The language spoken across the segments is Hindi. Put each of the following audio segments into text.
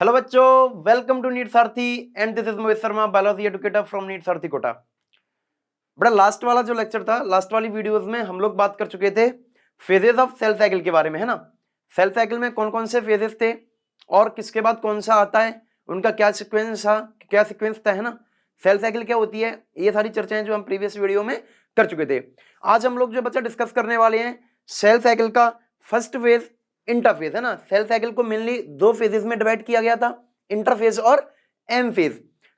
हेलो बच्चों, welcome to NEET Sarathi and this is Mohit Sharma, biology educator from NEET Sarathi Kota. बड़ा लास्ट वाला जो लेक्चर था, लास्ट वाली वीडियोस में हम लोग बात कर चुके थे फेजेस ऑफ सेल साइकिल के बारे में, है ना। सेल साइकिल में कौन कौन से फेजेस थे और किसके बाद कौन सा आता है, उनका क्या सीक्वेंस था, है ना। सेल साइकिल क्या होती है, ये सारी चर्चाएं जो हम प्रीवियस वीडियो में कर चुके थे। आज हम लोग जो बच्चा डिस्कस करने वाले हैं सेल साइकिल का फर्स्ट फेज इंटरफेज, है ना। सेल साइकिल को मेनली दो फेजेस में डिवाइड किया गया था, इंटरफेज और एम फेज।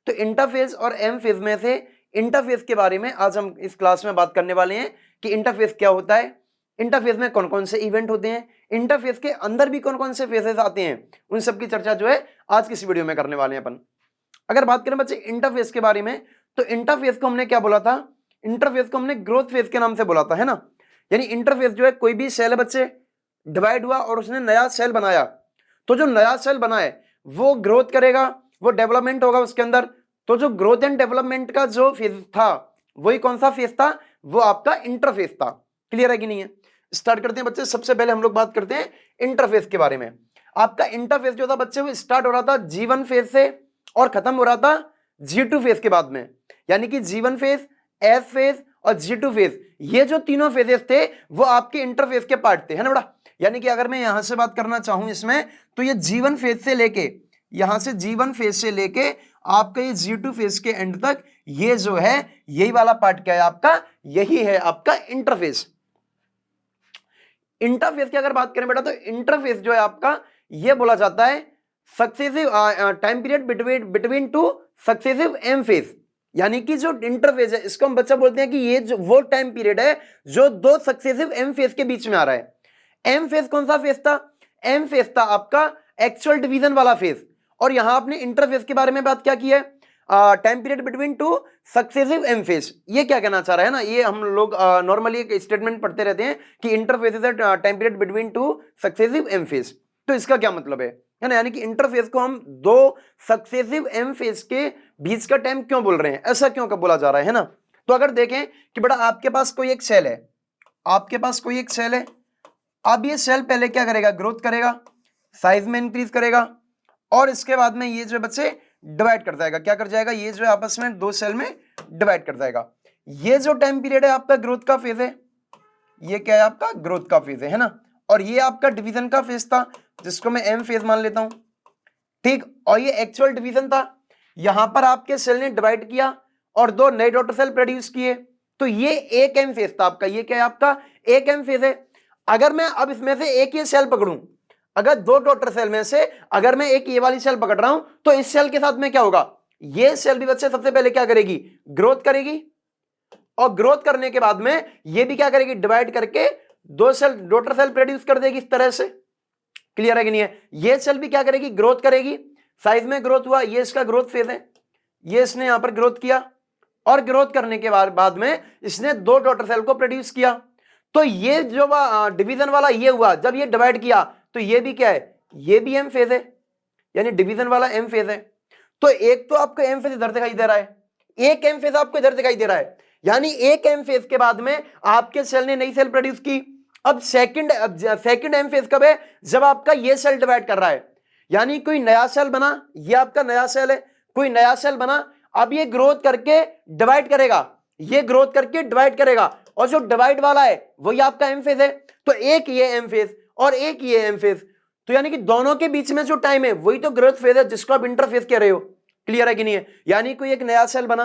तो इंटरफेज और एम फेज में से इंटरफेज के बारे में आज हम इस क्लास में बात करने वाले हैं कि इंटरफेज क्या होता है, इंटरफेज में कौन कौन से इवेंट होते हैं, इंटरफेज के अंदर भी कौन कौन से फेजेस आते हैं, उन सब की चर्चा जो है आज की इस वीडियो में करने वाले हैं अपन। अगर बात करें बच्चे इंटरफेज के बारे में, तो इंटरफेज को हमने क्या बोला था, इंटरफेज को हमने ग्रोथ फेज के नाम से बोला था, है ना। यानी इंटरफेज जो है, कोई भी सेल है बच्चे डिवाइड हुआ और उसने नया सेल बनाया, तो जो नया सेल बना है वो ग्रोथ करेगा, वो डेवलपमेंट होगा उसके अंदर। तो जो ग्रोथ एंड डेवलपमेंट का जो फेज था, वही कौन सा फेज था, वो आपका इंटरफेज था। क्लियर है कि नहीं है। स्टार्ट करते हैं बच्चे। सबसे पहले हम लोग बात करते हैं इंटरफेज के बारे में। आपका इंटरफेज जो था बच्चे, वो स्टार्ट हो रहा था G1 फेज से और खत्म हो रहा था G2 फेज के बाद में। यानी कि G1 फेज, एस फेज और G2 फेज, ये जो तीनों फेजेस थे वो आपके इंटरफेज के पार्ट थे, है ना बड़ा। यानी कि अगर मैं यहां से बात करना चाहूं इसमें, तो ये G1 फेज से लेके, यहां से G1 फेज से लेके आपका ये G2 फेज के एंड तक, ये जो है यही वाला पार्ट क्या है आपका, यही है आपका इंटरफेस। इंटरफेस की अगर बात करें बेटा, तो इंटरफेस जो है आपका, ये बोला जाता है successive time period between two successive M phase. यानी कि जो इंटरफेस है, इसको हम बच्चा बोलते हैं कि ये जो वो टाइम पीरियड है जो दो सक्सेसिव एम फेज के बीच में आ रहा है। एम फेज कौन सा फेज था, एम फेज था आपका एक्चुअल डिवीजन वाला फेज। और यहां आपने इंटरफेज के बारे में बात क्या की है, time period between two successive M phase. ये क्या कहना चाह रहा है ना, ये हम लोग नॉर्मली एक स्टेटमेंट पढ़ते रहते हैं कि interphase is time period between two successive M phase. तो इसका क्या मतलब है ना, यानी कि इंटरफेज को हम दो सक्सेसिव एम फेज के बीच का टाइम क्यों बोल रहे हैं, ऐसा क्यों का बोला जा रहा है ना। तो अगर देखें कि बेटा आपके पास कोई एक सेल है, आपके पास कोई एक सेल है, अब ये सेल पहले क्या करेगा, ग्रोथ करेगा, साइज में इंक्रीज करेगा, और इसके बाद में ये जो बच्चे डिवाइड कर जाएगा, क्या कर जाएगा, ये जो है आपस में दो सेल में डिवाइड कर जाएगा। ये जो टाइम पीरियड है आपका ग्रोथ का फेज है, ये क्या है आपका ग्रोथ का फेज है ना। और ये आपका डिवीजन का फेज था, जिसको मैं एम फेज मान लेता हूं, ठीक। और ये एक्चुअल डिवीजन था, यहां पर आपके सेल ने डिवाइड किया और दो नए डॉटर सेल प्रोड्यूस किए, तो ये एक एम फेज था आपका। ये क्या है आपका, एक एम फेज है। अगर मैं अब इसमें से एक ये सेल पकड़ूं, अगर दो डॉटर सेल में से अगर मैं एक ये वाली सेल पकड़ रहा हूं, तो इस सेल के साथ में क्या होगा, ये सेल भी बच्चे सबसे पहले क्या करेगी, ग्रोथ करेगी, और ग्रोथ करने के बाद में ये भी क्या करेगी, डिवाइड करके दो सेल डॉटर सेल प्रोड्यूस कर देगी इस तरह से। क्लियर है कि नहीं है। ये सेल भी क्या करेगी, ग्रोथ करेगी, साइज में ग्रोथ हुआ, ये इसका ग्रोथ फेज है, ये इसने यहां पर ग्रोथ किया, और ग्रोथ करने के बाद में इसने दो डॉटर सेल को प्रोड्यूस किया। तो ये जो डिवीजन वाला ये हुआ, जब ये डिवाइड किया तो ये भी क्या है, ये भी एम फेज है, यानी डिवीजन वाला एम फेज है। तो एक तो आपको एम फेज इधर दिखाई दे रहा है, एक एम फेज आपको इधर दिखाई दे रहा है, यानी एक एम फेज के बाद में आपके सेल ने नई सेल प्रोड्यूस की। अब सेकंड एम फेज कब है, जब आपका ये सेल डिवाइड कर रहा है, यानी कोई नया सेल बना, ये आपका नया सेल है, कोई नया सेल बना, अब ये ग्रोथ करके डिवाइड करेगा, ये ग्रोथ करके डिवाइड करेगा, और जो डिवाइड वाला है वही आपका एम फेज है। तो एक ये एम फेज और एक ये एम फेज, तो यानी कि दोनों के बीच में जो टाइम है वही तो ग्रोथ फेज है, जिसको आप इंटरफेज कह रहे हो। क्लियर है कि नहीं है। यानी कोई एक नया सेल बना,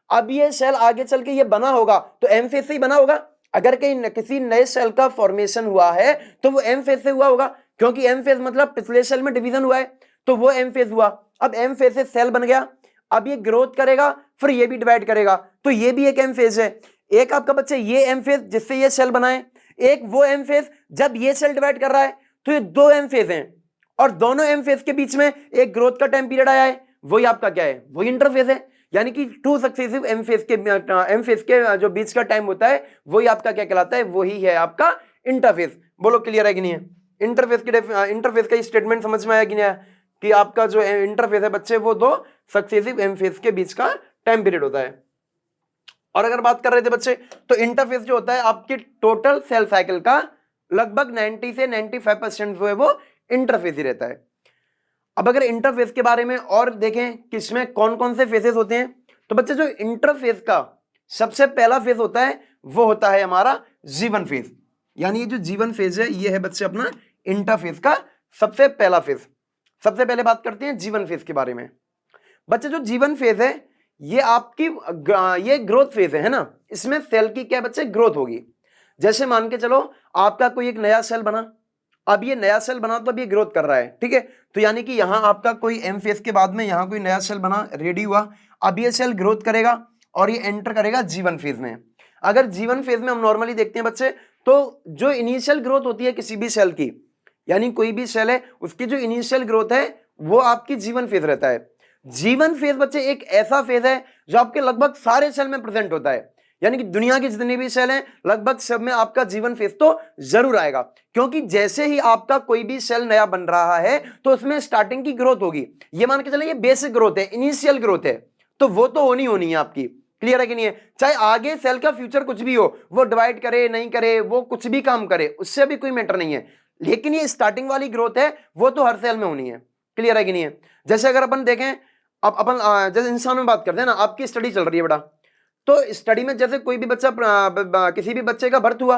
अब ये सेल आगे चल के ये बना होगा तो एम फेज से ही बना होगा। अगर कहीं किसी नए सेल का फॉर्मेशन हुआ है तो वो एम फेज से हुआ होगा, क्योंकि एम फेज मतलब पिछले सेल में डिवीजन हुआ है, तो वो एम फेज हुआ। अब एम फेज से सेल बन गया, अब ये ग्रोथ करेगा, फिर ये भी डिवाइड करेगा, तो ये भी एक एम फेज है। एक आपका बच्चे ये एम फेज जिससे ये सेल बनाए, एक वो एम फेज जब ये सेल डिवाइड कर रहा है, तो ये दो एम फेज हैं, और दोनों एम फेज के बीच में एक ग्रोथ का टाइम पीरियड आया है, वही आपका क्या है, वही इंटरफेज है। यानी कि टू सक्सेसिव एम फेज के जो बीच का टाइम होता है वही आपका क्या कहलाता है, वही है आपका इंटरफेज। बोलो क्लियर है कि नहीं है। इंटरफेज का स्टेटमेंट समझ में आया कि नहीं आया, कि आपका जो इंटरफेज है बच्चे, वो दो सक्सेसिव एम फेज के बीच का टाइम पीरियड होता है। और अगर बात कर रहे थे बच्चे, तो इंटरफेज जो होता है आपकी टोटल सेल साइकिल का लगभग 90 से 95% जो है वो इंटरफेज ही रहता है। अब अगर इंटरफेस के बारे में और देखें कि इसमें कौन कौन से फेजेस होते हैं, तो बच्चे जो इंटरफेस का सबसे पहला फेज होता है वो होता है हमारा जीवन फेज। यानी ये जो जीवन फेज है ये है बच्चे अपना इंटरफेस का सबसे पहला फेज। सबसे पहले बात करते हैं जीवन फेज के बारे में। बच्चे जो जीवन फेज है ये आपकी ये ग्रोथ फेज है ना, इसमें सेल की क्या बच्चे ग्रोथ होगी। जैसे मान के चलो आपका कोई एक नया सेल बना, अब ये नया सेल बना तो अब ये ग्रोथ कर रहा है, ठीक है। तो यानी कि यहां आपका कोई एम फेज के बाद में यहां कोई नया सेल बना, रेडी हुआ, अब ये सेल ग्रोथ करेगा और ये एंटर करेगा जीवन फेज में। अगर जीवन फेज में हम नॉर्मली देखते हैं बच्चे, तो जो इनिशियल ग्रोथ होती है किसी भी सेल की, यानी कोई भी सेल है उसकी जो इनिशियल ग्रोथ है वो आपकी जीवन फेज रहता है। जीवन फेज बच्चे एक ऐसा फेज है जो आपके लगभग सारे सेल में प्रेजेंट होता है, यानी कि दुनिया के जितने भी सेल हैं लगभग सब में आपका जीवन फेज तो जरूर आएगा, क्योंकि जैसे ही आपका कोई भी सेल नया बन रहा है तो उसमें स्टार्टिंग की ग्रोथ होगी। ये मान के चले ये बेसिक ग्रोथ है, इनिशियल ग्रोथ है, तो वो तो होनी है आपकी। क्लियर है कि नहीं है? चाहे आगे सेल का फ्यूचर कुछ भी हो, वो डिवाइड करे नहीं करे, वो कुछ भी काम करे, उससे भी कोई मैटर नहीं है, लेकिन ये स्टार्टिंग वाली ग्रोथ है वो तो हर सेल में होनी है। क्लियर है कि नहीं है? जैसे अगर अपन देखें, अब अपन जैसे इंसान में बात करते हैं ना, आपकी स्टडी चल रही है बेटा, तो स्टडी में जैसे कोई भी बच्चा किसी भी बच्चे का बर्थ हुआ,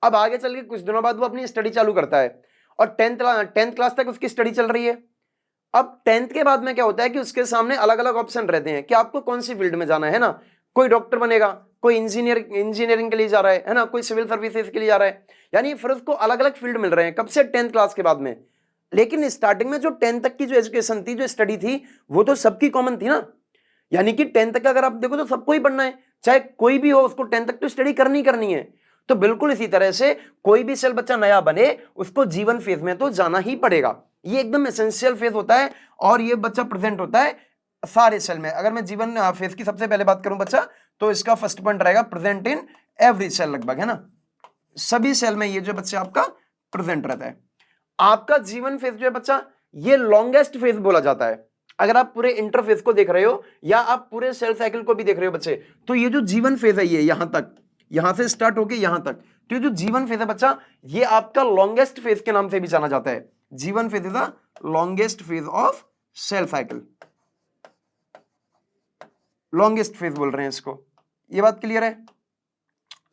अब आगे चल के कुछ दिनों बाद वो अपनी स्टडी चालू करता है और टेंथ क्लास तक उसकी स्टडी चल रही है। अब 10th के बाद में क्या होता है कि उसके सामने अलग अलग ऑप्शन रहते हैं कि आपको कौन सी फील्ड में जाना है ना। कोई डॉक्टर बनेगा, कोई इंजीनियरिंग के लिए जा रहा है ना, कोई सिविल सर्विसेज के लिए जा रहा है, यानी फिर उसको अलग अलग फील्ड मिल रहे हैं कब से 10th क्लास के बाद में। लेकिन स्टार्टिंग में जो 10th तक की जो एजुकेशन थी, जो स्टडी थी, वो तो सबकी कॉमन थी ना, यानी कि 10th तक अगर आप देखो तो सबको ही पढ़ना है, चाहे कोई भी हो उसको 10th तक तो स्टडी करनी है। तो बिल्कुल इसी तरह से कोई भी सेल बच्चा नया बने उसको जीवन फेज में तो जाना ही पड़ेगा, ये एकदम एसेंशियल फेज होता है और ये बच्चा प्रेजेंट होता है सारे सेल में। अगर मैं जीवन फेज की सबसे पहले बात करूं बच्चा, तो इसका फर्स्ट पॉइंट रहेगा प्रेजेंट इन एवरी सेल, लगभग है ना, सभी सेल में ये जो बच्चा आपका प्रेजेंट रहता है। आपका जीवन फेज जो है बच्चा ये लॉन्गेस्ट फेज बोला जाता है। अगर आप पूरे इंटरफेज को देख रहे हो या आप पूरे सेल साइकिल को भी देख रहे हो बच्चे, तो ये जो जीवन फेज है ये यहां तक, यहां से स्टार्ट होके यहां तक, तो ये जो जीवन फेज है बच्चा ये आपका लॉन्गेस्ट फेज के नाम से भी जाना जाता है। जीवन phase is the longest phase of cell cycle, longest phase बोल रहे हैं इसको। ये बात क्लियर है?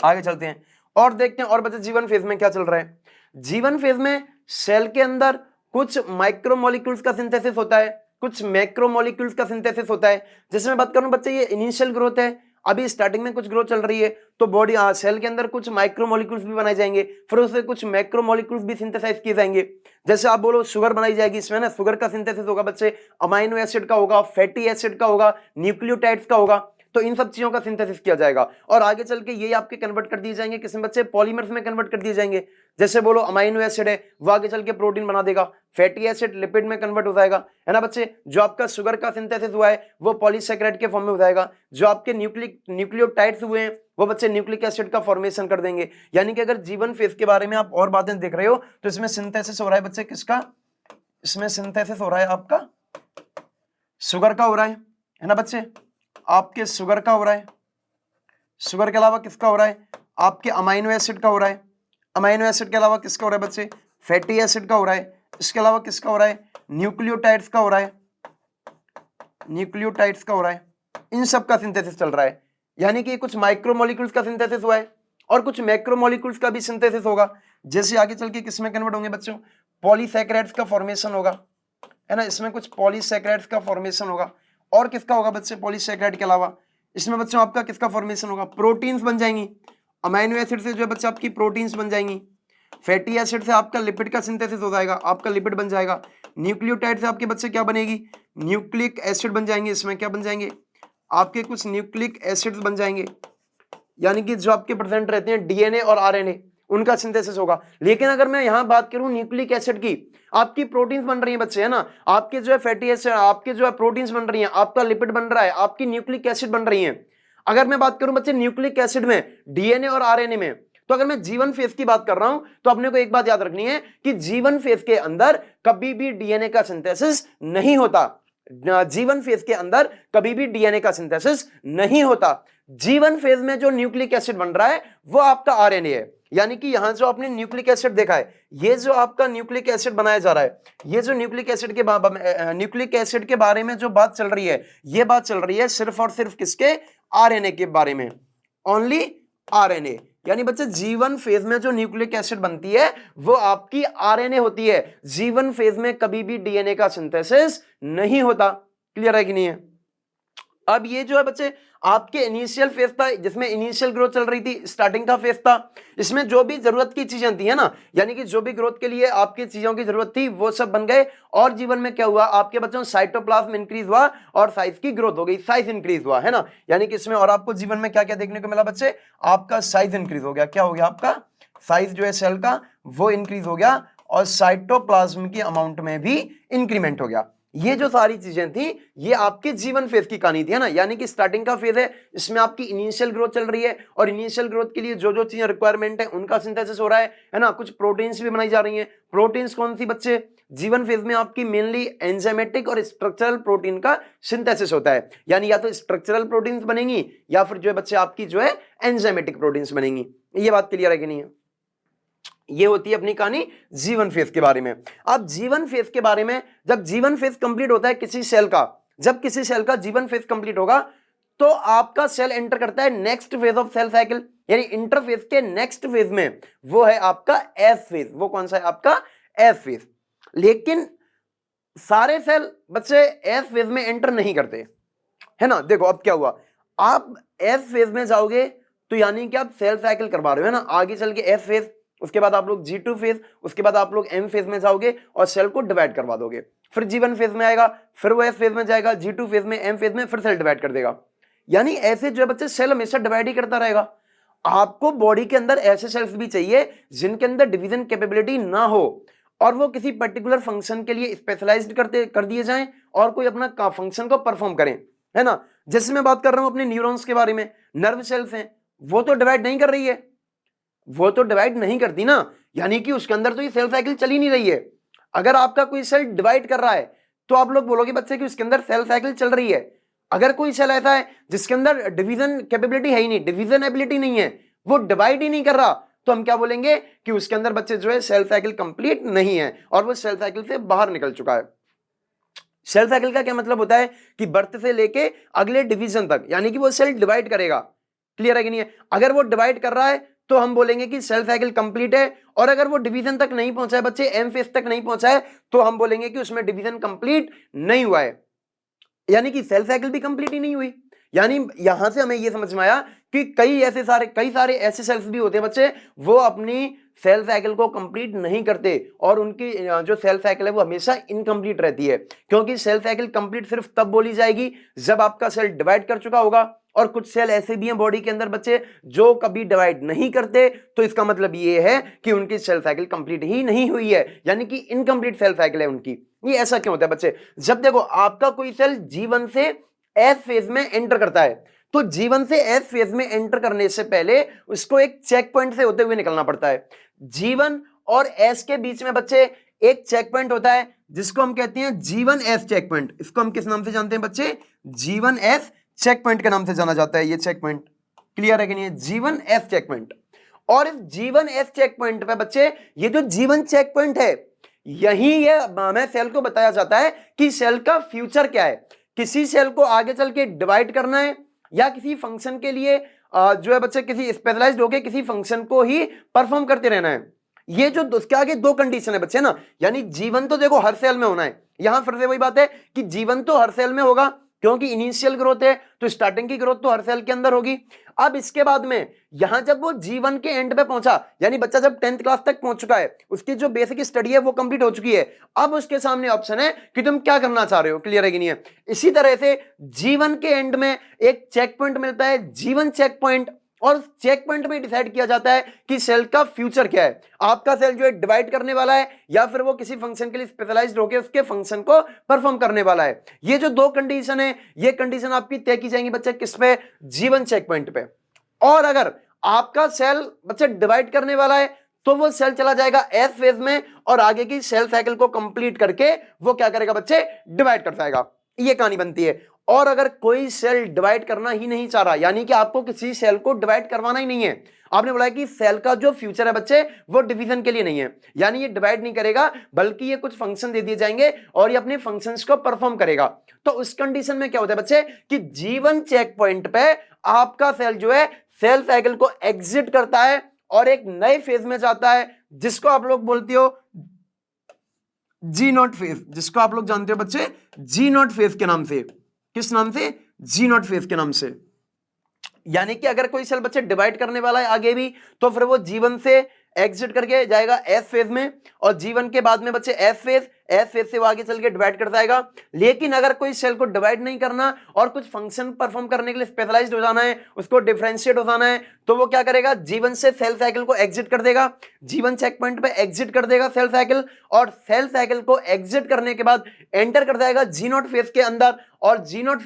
आगे चलते हैं और देखते हैं और बच्चे जीवन फेज में क्या चल रहा है। जीवन फेज में सेल के अंदर कुछ माइक्रोमोलिक्यूल्स का सिंथेसिस होता है, कुछ मैक्रोमोलिक्यूल्स का सिंथेसिस होता है। जैसे मैं बात करूं बच्चे ये इनिशियल ग्रोथ है, अभी स्टार्टिंग में कुछ ग्रोथ चल रही है, तो बॉडी सेल के अंदर कुछ माइक्रोमोलिक्यूल्स भी बनाए जाएंगे, फिर उससे कुछ मैक्रोमोलिक्यूल्स भी सिंथेसाइज किए जाएंगे। जैसे आप बोलो शुगर बनाई जाएगी, इसमें ना शुगर का सिंथेसिस होगा बच्चे, अमाइनो एसिड का होगा, फैटी एसिड का होगा, न्यूक्लियोटाइड्स का होगा, तो इन सब चीजों का सिंथेसिस किया जाएगा और आगे चल के ये आपके कन्वर्ट कर दिए जाएंगे किसमें बच्चे, पॉलीमर्स में कन्वर्ट कर दिए जाएंगे। जैसे बोलो अमाइनो एसिड है वो आगे चल के प्रोटीन बना देगा, फैटी एसिड लिपिड में कन्वर्ट हो जाएगा, है ना बच्चे। जो आपका शुगर का सिंथेसिस हुआ है वो पॉलीसैकेराइड के फॉर्म में हो जाएगा, जो आपके न्यूक्लियोटाइड्स हुए हैं वो बच्चे न्यूक्लिक एसिड का फॉर्मेशन कर देंगे। यानी कि अगर जीवन फेज के बारे में आप और बातें देख रहे हो तो इसमें सिंथेसिस हो रहा है बच्चे किसका, इसमें सिंथेसिस हो रहा है आपका शुगर का हो रहा है ना बच्चे, आपके शुगर का हो रहा है। शुगर के अलावा किसका हो रहा है, आपके अमाइनो एसिड का हो रहा है। अमाइनो एसिड के अलावा किसका हो रहा है बच्चे, फैटी एसिड का हो रहा है। इसके अलावा किसका हो रहा है, न्यूक्लियोटाइड्स का हो रहा है, न्यूक्लियोटाइड्स का हो रहा है। इन सब का सिंथेसिस चल रहा है, यानी कि कुछ माइक्रोमोलिक्यूल्स का सिंथेसिस हुआ है और कुछ मैक्रोमोलिक्यूल्स का भी सिंथेसिस होगा। जैसे आगे चल के किसमें कन्वर्ट होंगे बच्चों, पॉलीसैकेराइड्स का फॉर्मेशन होगा, है ना, इसमें कुछ पॉलीसैकेराइड्स का फॉर्मेशन होगा। और किसका होगा बच्चे, पॉलीसैकेराइड के अलावा इसमें बच्चों आपका किसका फॉर्मेशन होगा, प्रोटीन्स बन जाएंगी। अमाइनो एसिड से जो है बच्चे आपकी प्रोटीन्स बन जाएंगी, फैटी एसिड से आपका लिपिड का सिंथेसिस हो जाएगा, आपका लिपिड बन जाएगा। न्यूक्लियोटाइड से आपके बच्चे क्या बनेगी, न्यूक्लिक एसिड बन जाएंगे। इसमें क्या बन जाएंगे, आपके कुछ न्यूक्लिक एसिड्स बन जाएंगे, यानी कि जो आपके प्रेजेंट रहते हैं डीएनए और आरएनए उनका सिंथेसिस होगा। लेकिन अगर मैं यहां बात करूं न्यूक्लिक एसिड की, आपकी प्रोटीन्स बन रही हैं बच्चे, है ना, आपके जो है फैटी एसिड, आपके जो है प्रोटीन्स बन रही हैं, आपका लिपिड बन रहा है, आपकी न्यूक्लिक एसिड बन रही हैं। अगर मैं बात करूं बच्चे न्यूक्लिक एसिड में, डीएनए और आरएनए में, तो अगर मैं जीवन फेज की बात कर रहा हूं तो अपने को एक बात याद रखनी है कि जीवन फेज के अंदर कभी भी डीएनए का सिंथेसिस नहीं होता। जीवन फेज के अंदर कभी भी डीएनए का सिंथेसिस नहीं होता। जीवन फेज में जो न्यूक्लिक एसिड बन रहा है वो आपका आरएनए है। यानी कि यहां जो आपने न्यूक्लिक एसिड देखा है ये जो आपका न्यूक्लिक एसिड बनाया जा रहा है, ये जो न्यूक्लिक एसिड के बारे में जो बात चल रही है, ये बात चल रही है सिर्फ और सिर्फ किसके, आरएनए के बारे में, ओनली आरएनए। यानी बच्चे जीवन फेज में जो न्यूक्लिक एसिड बनती है वो आपकी आरएनए होती है, जीवन फेज में कभी भी डीएनए का सिंथेसिस नहीं होता। क्लियर है कि नहीं है? अब ये जो है बच्चे आपके इनिशियल फेज था, जिसमें इनिशियल ग्रोथ चल रही थी, स्टार्टिंग का फेज था, इसमें जो भी जरूरत की चीजें थी है ना, यानी कि जो भी ग्रोथ के लिए आपकी चीजों की जरूरत थी वो सब बन गए, और जीवन में क्या हुआ, आपके बच्चों साइटोप्लाज्म इंक्रीज हुआ और साइज की ग्रोथ हो गई, साइज इंक्रीज हुआ है ना, यानी कि इसमें और आपको जीवन में क्या क्या देखने को मिला बच्चे, आपका साइज इंक्रीज हो गया। क्या हो गया, आपका साइज जो है सेल का वो इंक्रीज हो गया, और साइटोप्लाज्म की अमाउंट में भी इंक्रीमेंट हो गया। ये जो सारी चीजें थी ये आपके जीवन फेज की कहानी थी है ना, यानी कि स्टार्टिंग का फेज है, इसमें आपकी इनिशियल ग्रोथ चल रही है, और इनिशियल ग्रोथ के लिए जो जो चीजें रिक्वायरमेंट है उनका सिंथेसिस हो रहा है ना, कुछ प्रोटीन्स भी बनाई जा रही हैं। प्रोटीन्स कौन सी बच्चे, जीवन फेज में आपकी मेनली एंजाइमेटिक और स्ट्रक्चरल प्रोटीन का सिंथेसिस होता है, यानी या तो स्ट्रक्चरल प्रोटीन्स बनेंगी या फिर जो है बच्चे आपकी जो है एंजाइमेटिक प्रोटीन्स बनेंगी। ये बात क्लियर है कि नहीं है? ये होती है अपनी कहानी जीवन फेज के बारे में। अब जीवन फेज के बारे में, जब जीवन फेज कंप्लीट होता है किसी सेल का, जब किसी सेल का जीवन फेज कंप्लीट होगा तो आपका सेल एंटर करता है next phase of cell cycle, यानी इंटरफेज के नेक्स्ट फेज में, वो है आपका एस फेज। वो कौन सा है, आपका एस फेज। लेकिन सारे सेल बच्चे एस फेज में एंटर नहीं करते है ना। देखो अब क्या हुआ, आप एस फेज में जाओगे तो यानी कि आप सेल साइकिल करवा रहे हो है ना, आगे चल के एस फेज, उसके बाद आप लोग G2 फेज, उसके बाद आप लोग M फेज में जाओगे और सेल को डिवाइड करवा दोगे, फिर जीवन फेज में आएगा, फिर वो S फेज में जाएगा, G2 फेज में, M फेज में, फिर सेल डिवाइड कर देगा। यानी ऐसे जो है बच्चे सेल हमेशा डिवाइड ही करता रहेगा। आपको बॉडी के अंदर ऐसे सेल्स भी चाहिए जिनके अंदर डिवीजन कैपेबिलिटी ना हो और वो किसी पर्टिकुलर फंक्शन के लिए स्पेशलाइज्ड कर दिए जाएं और कोई अपना फंक्शन को परफॉर्म करें, है ना। जैसे मैं बात कर रहा हूं अपने न्यूरॉन्स के बारे में, नर्व सेल्स हैं, वो तो डिवाइड नहीं कर रही है, वो तो डिवाइड नहीं करती ना, यानी कि उसके अंदर तो ये सेल साइकिल चल ही नहीं रही है। अगर आपका कोई सेल डिवाइड कर रहा है तो आप लोग बोलोगे बच्चे कि उसके अंदर सेल साइकिल चल रही है। अगर कोई सेल ऐसा है जिसके अंदर डिवीजन कैपेबिलिटी है ही नहीं, डिवीजन एबिलिटी नहीं है, वो डिवाइड ही नहीं कर रहा, तो हम क्या बोलेंगे कि उसके अंदर बच्चे जो है सेल साइकिल कंप्लीट नहीं है और वो सेल साइकिल से बाहर निकल चुका है। सेल साइकिल का क्या मतलब होता है कि बर्थ से लेके अगले डिवीजन तक, यानी कि वो सेल डिवाइड करेगा। क्लियर है कि नहीं है? अगर वो डिवाइड कर रहा है तो हम बोलेंगे कि सेल साइकिल कंप्लीट है, और अगर वो डिवीजन तक नहीं पहुंचा है बच्चे, एम फेज तक नहीं पहुंचा है, तो हम बोलेंगे कि उसमें डिवीजन कंप्लीट नहीं हुआ है, यानी कि सेल साइकिल भी कंप्लीट ही नहीं हुई। यानी यहां से हमें यह समझ में आया कि कई सारे ऐसे सेल्स भी होते हैं बच्चे, वो अपनी सेल साइकिल को कंप्लीट नहीं करते और उनकी जो सेल साइकिल है वो हमेशा इनकम्प्लीट रहती है, क्योंकि सेल साइकिल कंप्लीट सिर्फ तब बोली जाएगी जब आपका सेल डिवाइड कर चुका होगा। और कुछ सेल ऐसे भी हैं बॉडी के अंदर बच्चे जो कभी डिवाइड नहीं करते, तो इसका मतलब ये है कि उनकी सेल साइकिल कंप्लीट ही नहीं हुई है, यानी कि इनकम्प्लीट सेल साइकिल है उनकी। ये ऐसा क्यों होता है बच्चे? जब देखो आपका कोई सेल जीवन से एस फेज में एंटर करता है, तो जीवन से एस फेज में एंटर करने से पहले उसको एक चेक पॉइंट से होते हुए निकलना पड़ता है। जीवन और एस के बीच में बच्चे एक चेक पॉइंट होता है जिसको हम कहते हैं जीवन एस चेक पॉइंट। इसको हम किस नाम से जानते हैं बच्चे? जीवन एस चेक पॉइंट के नाम से जाना जाता है ये चेक पॉइंट। क्लियर है कि नहीं है? जीवन एस चेक पॉइंट। और इस जीवन एस चेक पॉइंट पे बच्चे ये जो जीवन चेक पॉइंट है, यही ये हमें सेल को बताया जाता है कि सेल का फ्यूचर क्या है। किसी सेल को आगे चल के डिवाइड करना है या किसी फंक्शन के लिए जो है बच्चे किसी स्पेशलाइज्ड होके किसी फंक्शन को ही परफॉर्म करते रहना है। ये जो उसके आगे दो कंडीशन है बच्चे ना, यानी जीवन तो देखो हर सेल में होना है। यहां फिर से वही बात है कि जीवन तो हर सेल में होगा क्योंकि इनिशियल ग्रोथ है, तो स्टार्टिंग की ग्रोथ तो हर सेल के अंदर होगी। अब इसके बाद में यहां जब वो जीवन के एंड पे पहुंचा, यानी बच्चा जब 10th क्लास तक पहुंच चुका है, उसकी जो बेसिक स्टडी है वो कंप्लीट हो चुकी है, अब उसके सामने ऑप्शन है कि तुम क्या करना चाह रहे हो। क्लियर है कि नहीं है? इसी तरह से जीवन के एंड में एक चेक पॉइंट मिलता है, जीवन चेक पॉइंट, और चेक पॉइंट में डिसाइड किया जाता है कि सेल का फ्यूचर क्या है। आपका सेल जो है डिवाइड करने वाला है या फिर वो किसी फंक्शन के लिए स्पेशलाइज्ड होकर उसके फंक्शन को परफॉर्म करने वाला है। ये जो दो कंडीशन है, ये कंडीशन आपकी तय की जाएंगी बच्चे किस पे? जीवन चेक पॉइंट पे। और अगर आपका सेल बच्चे डिवाइड करने वाला है तो वो सेल चला जाएगा एस फेज में और आगे की सेल साइकिल को कंप्लीट करके वो क्या करेगा बच्चे? डिवाइड कर जाएगा। ये कहानी बनती है। और अगर कोई सेल डिवाइड करना ही नहीं चाह रहा, यानी कि आपको किसी सेल को डिवाइड करवाना ही नहीं है, आपने बोला कि सेल का जो फ्यूचर है बच्चे वो डिवीजन के लिए नहीं है, यानी ये डिवाइड नहीं करेगा बल्कि ये कुछ फंक्शन दे दिए जाएंगे और ये अपने फंक्शंस को परफॉर्म करेगा। तो उस कंडीशन में क्या होता है बच्चे कि G1 चेक पॉइंट पे आपका सेल जो है सेल साइकिल को एग्जिट करता है और एक नए फेज में जाता है जिसको आप लोग बोलते हो G0 फेज, जिसको आप लोग जानते हो बच्चे G0 फेज के नाम से। किस नाम से? G0 फेज के नाम से। यानी कि अगर कोई सेल बच्चे डिवाइड करने वाला है आगे भी तो फिर वो G1 से एग्जिट करके जाएगा S फेज में और G1 के बाद में बच्चे S फेज से वो आगे चल के डिवाइड कर जाएगा। लेकिन अगर कोई सेल को डिवाइड नहीं करना और कुछ फंक्शन परफॉर्म करने के लिए स्पेशलाइज्ड हो जाना है, उसको डिफरेंशिएट हो जाना है, तो वो क्या करेगा G1 से सेल साइकिल को एग्जिट कर देगा, G1 चेक पॉइंट पे एग्जिट कर देगा सेल साइकिल और सेल साइकिल को एग्जिट करने के बाद एंटर कर जाएगा G0 फेज के अंदर और G0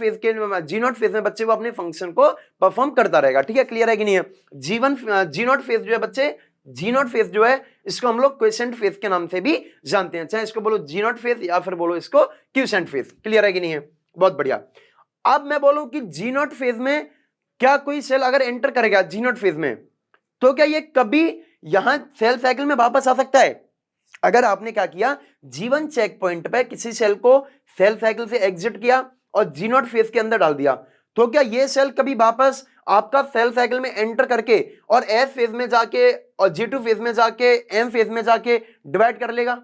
फेज में बच्चे वो अपने फंक्शन को परफॉर्म करता रहेगा। ठीक है, क्लियर है कि नहीं है? G0 फेज जो है बच्चे, G0 फेज जो है इसको हम लोग क्वेसेंट फेज के नाम से भी जानते हैं, चाहे इसको बोलो G0 फेज या फिर बोलो इसको क्यूसेंट फेज। क्लियर है कि नहीं है? बहुत बढ़िया। अब मैं बोलूं कि G0 फेज में क्या कोई सेल अगर एंटर करेगा G0 फेज में तो क्या ये कभी यहां सेल साइकिल में वापस आ सकता है? अगर आपने क्या किया G1 चेक पॉइंट पे किसी सेल को सेल साइकिल से एग्जिट किया और G0 फेज के अंदर डाल दिया तो क्या ये सेल कभी वापस आपका सेल साइकिल में एंटर करके और S फेज में जाके और G2 फेज में जाके M फेज में जाके डिवाइड कर लेगा?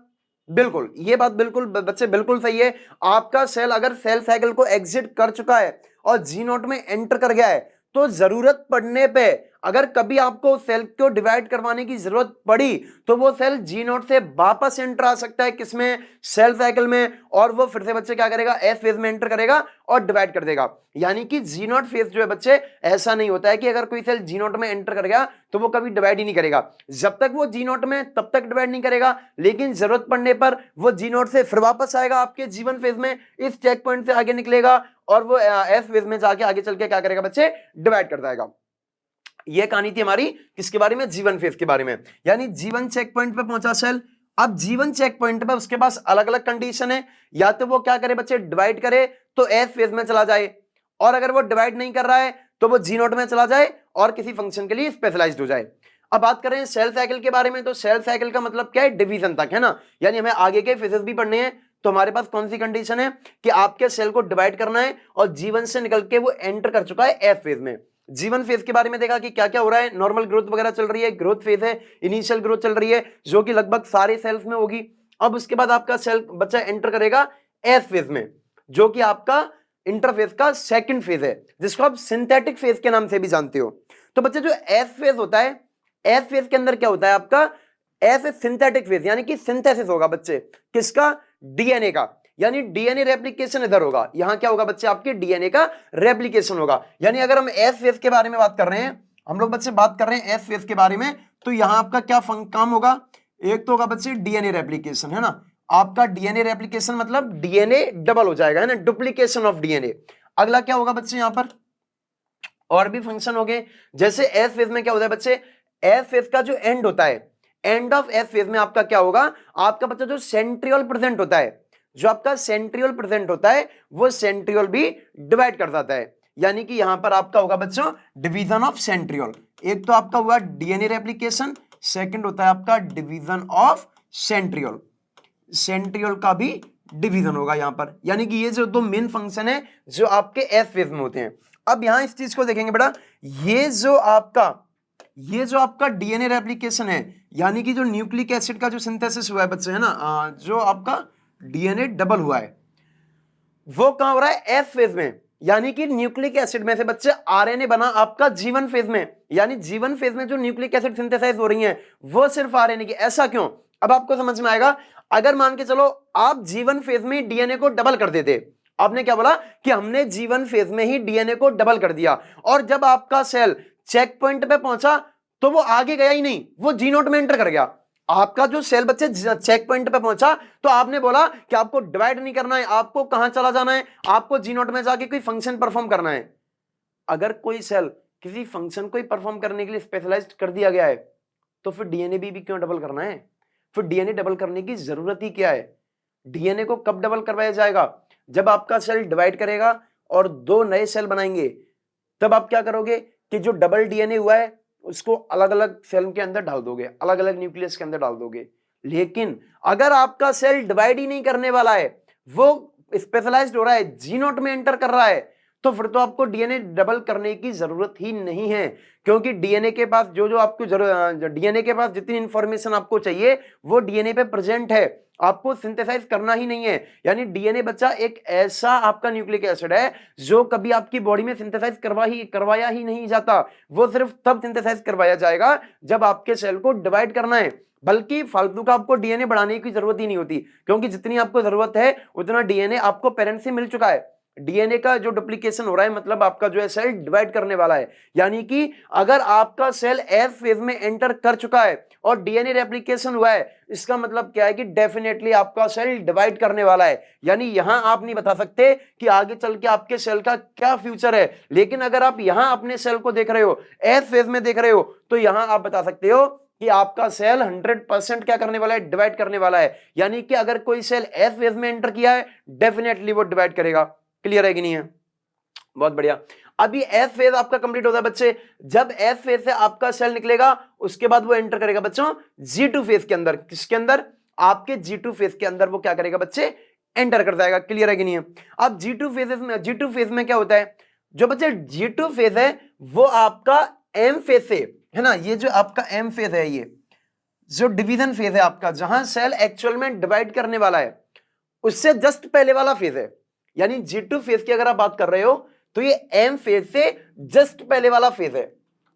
बिल्कुल, ये बात बिल्कुल बच्चे बिल्कुल सही है। आपका सेल अगर सेल साइकिल को एग्जिट कर चुका है और G0 में एंटर कर गया है तो जरूरत पड़ने पे अगर कभी आपको सेल को डिवाइड करवाने की जरूरत पड़ी तो वो सेल G0 से वापस एंटर आ सकता है किसमें? सेल साइकिल में, और वो फिर से बच्चे क्या करेगा S फेज में एंटर करेगा और डिवाइड कर देगा। यानी कि G0 फेज जो है बच्चे ऐसा नहीं होता है कि अगर कोई सेल G0 में एंटर कर गया तो वो कभी डिवाइड ही नहीं करेगा। जब तक वो G0 में तब तक डिवाइड नहीं करेगा, लेकिन जरूरत पड़ने पर वो G0 से फिर वापस आएगा आपके G1 फेज में, इस चेक पॉइंट से आगे निकलेगा और वो S फेज में जाके आगे चल के क्या करेगा बच्चे? डिवाइड कर जाएगा। ये कहानी थी हमारी किसके बारे में? G1 फेज के बारे में। यानी G1 चेक पॉइंट पे पहुंचा सेल, अब G1 चेक पॉइंट पे उसके पास अलग अलग कंडीशन है, या तो वो क्या करे बच्चे डिवाइड करे तो S फेज में चला जाए, और अगर वो डिवाइड नहीं कर रहा है तो वो G0 में चला जाए और किसी फंक्शन के लिए स्पेशलाइज्ड हो जाए। अब बात करें सेल साइकिल के बारे में तो सेल साइकिल का मतलब क्या है? डिवीजन तक, है ना? यानी हमें आगे के फेजेस भी पढ़ने हैं तो हमारे पास कौन सी कंडीशन है कि आपके सेल को डिवाइड करना है और G1 से निकल के वो एंटर कर चुका है F फेज में। G1 फेज के बारे में देखा कि क्या क्या हो रहा है, नॉर्मल ग्रोथ वगैरह चल रही है, ग्रोथ फेज है, इनिशियल ग्रोथ चल रही है जो कि लगभग सारे सेल्स में होगी। अब उसके बाद आपका सेल बच्चा एंटर करेगा S फेज में जो कि आपका इंटरफेज का सेकंड फेज है जिसको आप सिंथेटिक फेज के नाम से भी जानते हो। तो बच्चे जो S फेज होता है, S फेज के अंदर क्या होता है आपका? S सिंथेटिक फेज, यानी कि सिंथेसिस होगा बच्चे किसका? डीएनए का, यानी डीएनए रेप्लिकेशन इधर होगा, यहां क्या होगा बच्चे? आपके डीएनए का रेप्लिकेशन होगा। यानी अगर हम S फेज के बारे में बात कर रहे हैं, हम लोग बच्चे बात कर रहे हैं S फेज के बारे में, तो यहां आपका क्या काम होगा? एक तो होगा बच्चे डीएनए रेप्लिकेशन, है ना? आपका डीएनए रेप्लिकेशन मतलब डीएनए डबल हो जाएगा, है ना? Duplication of DNA. अगला क्या होगा बच्चे? यहां पर और भी फंक्शन हो गए, जैसे एस फेज में क्या होता है बच्चे? एस फेज का जो एंड होता है, एंड ऑफ एस फेज में आपका क्या होगा? आपका बच्चा जो सेंट्रियोल प्रेजेंट होता है, जो आपका सेंट्रियोल प्रेजेंट होता है वो सेंट्रियोल भी डिवाइड कर जाता है। यानी कि यहां पर आपका होगा बच्चों डिवीजन ऑफ सेंट्रियोल। एक तो आपका हुआ डीएनए रेप्लिकेशन, सेकंड होता है आपका डिवीजन ऑफ सेंट्रियोल। सेंट्रियोल का भी डिवीजन होगा यहां पर। यानी कि ये जो दो मेन फंक्शन है जो आपके एस फेज में होते हैं। अब यहां इस चीज को देखेंगे बेटा, ये जो आपका डीएनए रेप्लिकेशन है, यानी कि जो न्यूक्लिक एसिड का जो सिंथेसिस हुआ है बच्चे, है ना, जो आपका डीएनए डबल हुआ है वो कहां हो रहा है? एस फेज में। यानी कि न्यूक्लिक एसिड में से बच्चे आरएनए बना आपका G1 फेज में। यानी G1 फेज में जो न्यूक्लिक एसिड सिंथेसाइज हो रही है वो सिर्फ आरएनए की। ऐसा क्यों? अब आपको समझ में आएगा। अगर मान के चलो आप G1 फेज में डीएनए को डबल कर देते, आपने क्या बोला कि हमने G1 फेज में ही डीएनए को डबल कर दिया, और जब आपका सेल चेक पॉइंट पे पहुंचा तो वो आगे गया ही नहीं, वो G0 में एंटर कर गया। आपका जो सेल बच्चे चेक पॉइंट पे पहुंचा तो आपने बोला कि आपको डिवाइड नहीं करना है, आपको कहां चला जाना है? आपको G0 में जाके कोई फंक्शन परफॉर्म करना है। अगर कोई सेल किसी फंक्शन को ही परफॉर्म करने के लिए स्पेशलाइज्ड कर दिया गया है तो फिर डीएनए भी क्यों डबल करना है? फिर डीएनए डबल करने की जरूरत ही क्या है? डीएनए को कब डबल करवाया जाएगा? जब आपका सेल डिवाइड करेगा और 2 नए सेल बनाएंगे, तब आप क्या करोगे कि जो डबल डीएनए हुआ है उसको अलग अलग सेल के अंदर डाल दोगे, अलग अलग न्यूक्लियस के अंदर डाल दोगे। लेकिन अगर आपका सेल डिवाइड ही नहीं करने वाला है, वो स्पेशलाइज्ड हो रहा है, जी नोट में एंटर कर रहा है, तो फिर तो आपको डीएनए डबल करने की जरूरत ही नहीं है, क्योंकि डीएनए के पास जो आपको डीएनए के पास जितनी इंफॉर्मेशन आपको चाहिए वो डीएनए पे प्रेजेंट है, आपको सिंथेसाइज करना ही नहीं है। यानी डीएनए बच्चा एक ऐसा आपका न्यूक्लिक एसिड है जो कभी आपकी बॉडी में सिंथेसाइज करवाया ही नहीं जाता, वो सिर्फ तब सिंथेसाइज करवाया जाएगा जब आपके सेल को डिवाइड करना है। बल्कि फालतू का आपको डीएनए बढ़ाने की जरूरत ही नहीं होती, क्योंकि जितनी आपको जरूरत है उतना डीएनए आपको पेरेंट से मिल चुका है। डीएनए का जो डुप्लीकेशन हो रहा है मतलब आपका जो है सेल डिवाइड करने वाला है। यानी कि अगर आपका सेल एफ फेज में एंटर कर चुका है और डीएनए रेप्लिकेशन हुआ है, इसका मतलब क्या है कि डेफिनेटली आपका सेल डिवाइड करने वाला है। यानी यहां आप नहीं बता सकते कि आगे चल के आपके सेल का क्या फ्यूचर है, लेकिन अगर आप यहां अपने सेल को देख रहे हो, एफ फेज में देख रहे हो, तो यहां आप बता सकते हो कि आपका सेल 100% क्या करने वाला है, डिवाइड करने वाला है। यानी कि अगर कोई सेल एफ फेज में एंटर किया है, डेफिनेटली वो डिवाइड करेगा। क्लियर है कि नहीं है? बहुत बढ़िया। अब ये एफ फेज आपका कंप्लीट होता है बच्चे, जब एफ फेज से आपका सेल निकलेगा उसके बाद वो एंटर करेगा बच्चों G2 फेज के अंदर। किसके अंदर? आपके G2 फेज के अंदर वो क्या करेगा बच्चे, एंटर कर जाएगा। क्लियर है कि नहीं है? अब G2 फेज में क्या होता है, जो बच्चे G2 फेज है वो आपका M फेज से है ना, ये जो आपका M फेज है, ये जो डिवीजन फेज है आपका, जहां सेल एक्चुअल में डिवाइड करने वाला है, उससे जस्ट पहले वाला फेज है। यानी G2 फेज की अगर आप बात कर रहे हो तो ये M फेज से जस्ट पहले वाला फेज है।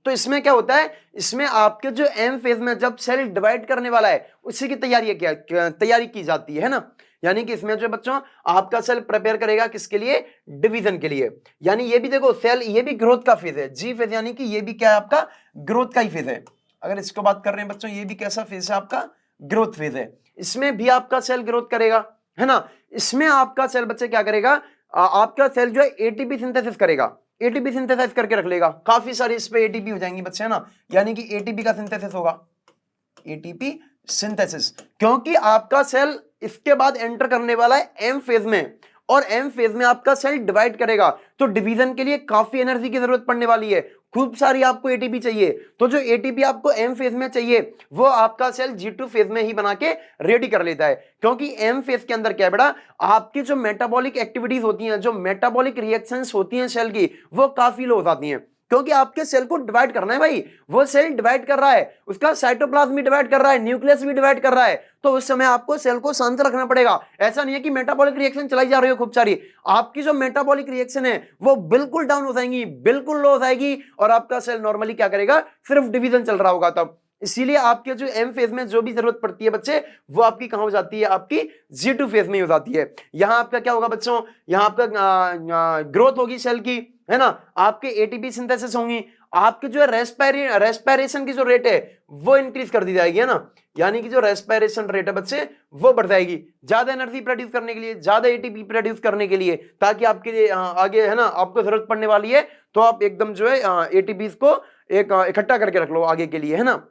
तो इसमें क्या होता है, इसमें आपके जो M फेज में जब सेल डिवाइड करने वाला है उसी की तैयारी की जाती है ना। यानी कि इसमें जो बच्चों आपका सेल प्रिपेयर करेगा किसके लिए, डिवीजन के लिए। यानी ये भी देखो सेल, ये भी ग्रोथ का फेज है, जी फेज, यानी कि ये भी क्या है आपका ग्रोथ का ही फेज है। अगर इसको बात कर रहे हैं बच्चों, ये भी कैसा फेज है आपका, ग्रोथ फेज है। इसमें भी आपका सेल ग्रोथ करेगा है ना। इसमें आपका सेल बच्चे क्या करेगा, आपका सेल जो है एटीपी सिंथेसिस करेगा, एटीपी सिंथेसाइज करके रख लेगा, काफी सारी इस पे एटीपी हो जाएंगी बच्चे है ना। यानी कि एटीपी का सिंथेसिस होगा, एटीपी सिंथेसिस, क्योंकि आपका सेल इसके बाद एंटर करने वाला है एम फेज में, और एम फेज में आपका सेल डिवाइड करेगा, तो डिवीजन के लिए काफी एनर्जी की जरूरत पड़ने वाली है, खूब सारी आपको एटीपी चाहिए। तो जो एटीपी आपको एम फेज में चाहिए वो आपका सेल G2 फेज में ही बना के रेडी कर लेता है, क्योंकि एम फेज के अंदर क्या है बेटा, आपकी जो मेटाबॉलिक एक्टिविटीज होती हैं, जो मेटाबॉलिक रिएक्शंस होती हैं सेल की, वो काफी लो हो जाती हैं, क्योंकि आपके सेल को डिवाइड करना है भाई। वो सेल डिवाइड कर रहा है, उसका साइटोप्लाज्म भी डिवाइड कर रहा है, न्यूक्लियस भी डिवाइड कर रहा है, तो उस समय आपको सेल को शांत रखना पड़ेगा। ऐसा नहीं है कि मेटाबॉलिक रिएक्शन चलाई जा रही हो खूब सारी, आपकी जो मेटाबॉलिक रिएक्शन है वो बिल्कुल डाउन हो जाएंगी, बिल्कुल लो हो जाएगी, और आपका सेल नॉर्मली क्या करेगा, सिर्फ डिवीजन चल रहा होगा तब। इसीलिए आपके जो एम फेज में जो भी जरूरत पड़ती है बच्चे, वो आपकी कहां हो जाती है, आपकी G2 फेज में हो जाती है। यहां आपका क्या होगा बच्चों, यहां आपका ग्रोथ होगी सेल की है ना, आपके एटीपी सिंथेसिस होंगी, आपके जो रेस्पिरेशन की जो रेट है वो इंक्रीज कर दी जाएगी है ना। यानी कि जो रेस्पिरेशन रेट है बच्चे वो बढ़ जाएगी, ज्यादा एनर्जी प्रोड्यूस करने के लिए, ज्यादा एटीपी प्रोड्यूस करने के लिए, ताकि आपके लिए आगे है ना आपको जरूरत पड़ने वाली है, तो आप एकदम जो है एटीपी को एक इकट्ठा करके रख लो आगे के लिए है ना।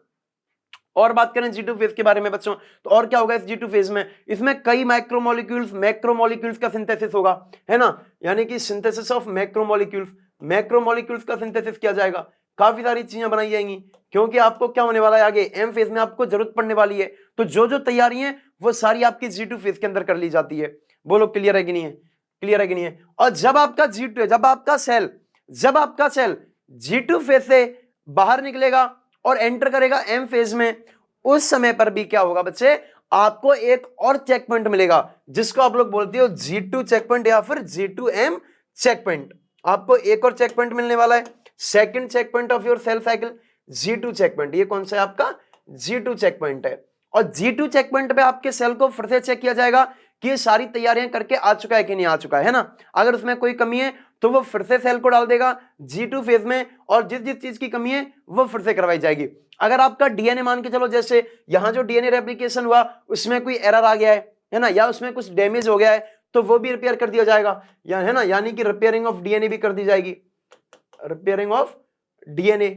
और बात करें G2 फेज के बारे में बच्चों, तो और क्या होगा इस G2 फेज में, इसमें कई मैक्रोमोलिक्यूल्स का सिंथेसिस होगा है ना। यानी कि सिंथेसिस ऑफ मैक्रोमोलिक्यूल्स का सिंथेसिस किया जाएगा, काफी सारी चीजें बनाई जाएंगी, क्योंकि आपको क्या होने वाला है आगे एम फेज में आपको जरूरत पड़ने वाली है। तो जो तैयारी है वो सारी आपकी G2 फेज के अंदर कर ली जाती है। बोलो क्लियर है कि नहीं है, क्लियर है कि नहीं है? और जब आपका सेल G2 फेज से बाहर निकलेगा और एंटर करेगा एम फेज में, उस समय पर भी क्या होगा बच्चे, आपको एक और चेक पॉइंट मिलेगा, जिसको आप लोग बोलते हो G2 चेक पॉइंट या फिर G2M चेक पॉइंट। आपको एक और चेक पॉइंट मिलने वाला है, second check point of your cell cycle, G2 check point. ये कौन सा है आपका, G2 चेक पॉइंट है। और G2 चेक पॉइंट पे आपके सेल को फिर से चेक किया जाएगा कि ये सारी तैयारियां करके आ चुका है कि नहीं आ चुका है ना। अगर उसमें कोई कमी है तो वो फिर से सेल को डाल देगा G2 फेज में, और जिस चीज की कमी है वो फिर से करवाई जाएगी। अगर आपका डीएनए मान के चलो, जैसे यहां जो डीएनए रेप्लिकेशन हुआ उसमें कोई एरर आ गया है ना, या उसमें कुछ डैमेज हो गया है, तो वो भी रिपेयर कर दिया जाएगा है ना। यानी कि रिपेयरिंग ऑफ डीएनए भी कर दी जाएगी, रिपेयरिंग ऑफ डीएनए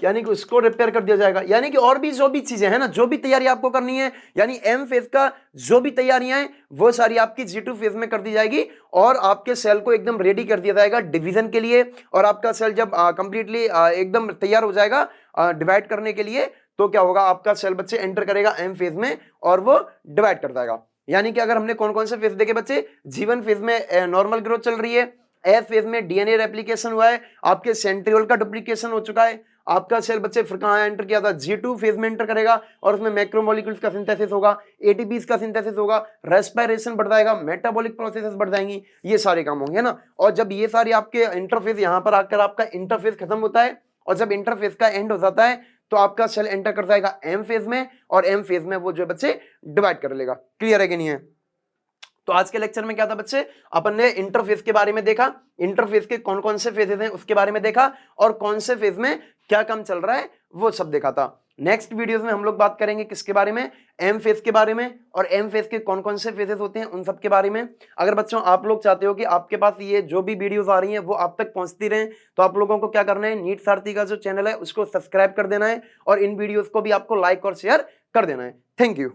यानी कि उसको रिपेयर कर दिया जाएगा। यानी कि और भी जो भी चीजें हैं ना, जो भी तैयारी आपको करनी है, यानी एम फेज का जो भी तैयारियां हैं वो सारी आपकी G2 फेज में कर दी जाएगी और आपके सेल को एकदम रेडी कर दिया जाएगा डिवीजन के लिए। और आपका सेल जब कंप्लीटली एकदम तैयार हो जाएगा डिवाइड करने के लिए, तो क्या होगा, आपका सेल बच्चे एंटर करेगा एम फेज में और वो डिवाइड कर जाएगा। यानी कि अगर हमने कौन कौन से फेज देखे बच्चे, G1 फेज में नॉर्मल ग्रोथ चल रही है, एफ फेज में डीएनए रेप्लिकेशन हुआ है, आपके सेंट्रियोल का डुप्लीकेशन हो चुका है, आपका सेल बच्चे फिर कहां एंटर किया था, G2 फेज में एंटर करेगा और उसमें मैक्रोमोलिक्यूल्स का सिंथेसिस होगा, एटीपीज का सिंथेसिस होगा, रेस्पिरेशन बढ़ जाएगा, मेटाबॉलिक प्रोसेसेस बढ़ जाएंगी, ये सारे काम होंगे ना। और जब ये सारी आपके इंटरफेस यहां पर आकर आपका इंटरफेस खत्म होता है और जब इंटरफेस का एंड हो जाता है तो आपका सेल एंटर कर जाएगा एम फेज में और एम फेज में वो जो बच्चे डिवाइड कर लेगा। क्लियर है कि नहीं है? तो आज के लेक्चर में क्या था बच्चे, अपन ने इंटरफेस के बारे में देखा, इंटरफेस के कौन कौन से फेजेस हैं उसके बारे में देखा और कौन से फेज में क्या काम चल रहा है वो सब देखा था। नेक्स्ट वीडियोस में हम लोग बात करेंगे किसके बारे में, एम फेज के बारे में, और एम फेज के कौन कौन से फेजेस होते हैं उन सब के बारे में। अगर बच्चों आप लोग चाहते हो कि आपके पास ये जो भी वीडियोस आ रही हैं वो आप तक पहुंचती रहें, तो आप लोगों को क्या करना है, नीट सारथी का जो चैनल है उसको सब्सक्राइब कर देना है और इन वीडियोस को भी आपको लाइक और शेयर कर देना है। Thank you.